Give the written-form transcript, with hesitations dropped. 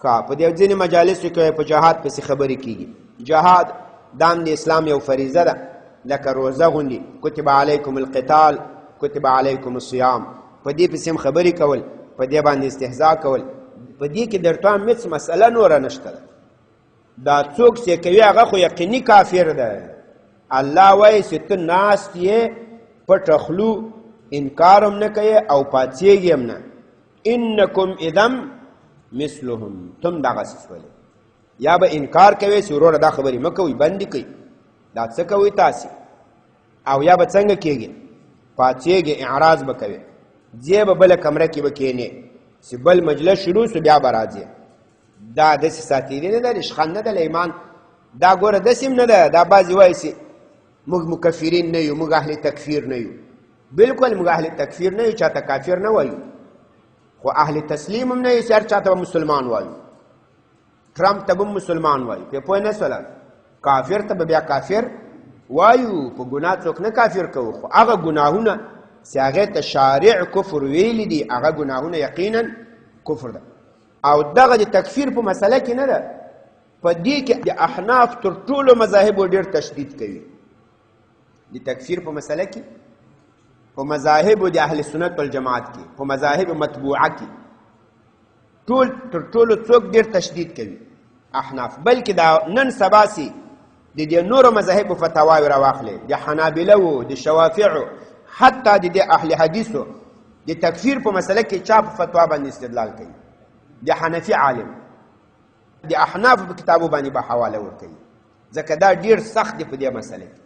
په دې ځینې مجالسو کې په جهاد پسې خبرې کېږي. جهاد دام د اسلام یو فریضه ده، لکه روزه غوندې. کتب علیکم القتال کتب علیکم الصیام. په دې پسې هم خبرې کول، په دې باندې استهزاء کول، په دې کې درته هیڅ مسله نوره نشته ده. دا څوک چې کوي هغه خو یقیني کافر ده. الله وایي چې ته ناست یې پټه خلو، انکار هم نه کوي او پاڅېږي هم نه. انکم اذم مثلهم، تم دغسې شولې. یا به انکار کوي چې وروره دا خبرې مه کوئ، بندې کوئ، دا څه کوئ تاسې، او یا به څنګه کېږي، پاڅېږي، اعراض به کوي، ځې به بله کمره کې به کښېنې، چې بل مجلس شروع سو بیا به راځې. دا داسې ساتیري نه ده، رشخند نه ده له ایمان. دا ګوره داسې هم نه ده. دا بعضې وایي چې موږ مکفرین نه یو، موږ اهل تکفیر نه یو. بلکل موږ اهل تکفیر نه یو، چاته کافر نه وایو، خو اهل تسلیم هم نه یو چې هر چاته به مسلمان وایو. ټرمپ ته به مسلمان وایو، پې پوه نه شوله. کافر ته به بیا کافر وایو. په ګناه څوک نه کافر کوو، خو هغه ګناهونه چې هغې ته شارع کفر ویلی دي، هغه ګناهونه یقینا کفر ده. او دغه د تکفیر په مسله کې نه ده. په دې کې د احناف تر ټولو مذاهبو ډېر تشدید کوي. د تکفیر په مسله کې په مذاهبو د اهل سنت والجماعت کې، په مذاهب مطبوعه کې تر ټولو څوک ډېر تشدید کوي؟ احناف. بلکې دا نن سبا سي د دې نورو مذاهبو فتاواوې راواخلې، د حنابلو، د شوافعو، حتی د اهل حدیثو د تکفیر په مسله کې چا په فتوا باندې استدلال کوي؟ د حنفي عالم، د احناف په کتابو باندې به حواله ورکوي، ځکه دا ډېر سخت دی په دې مسله کې.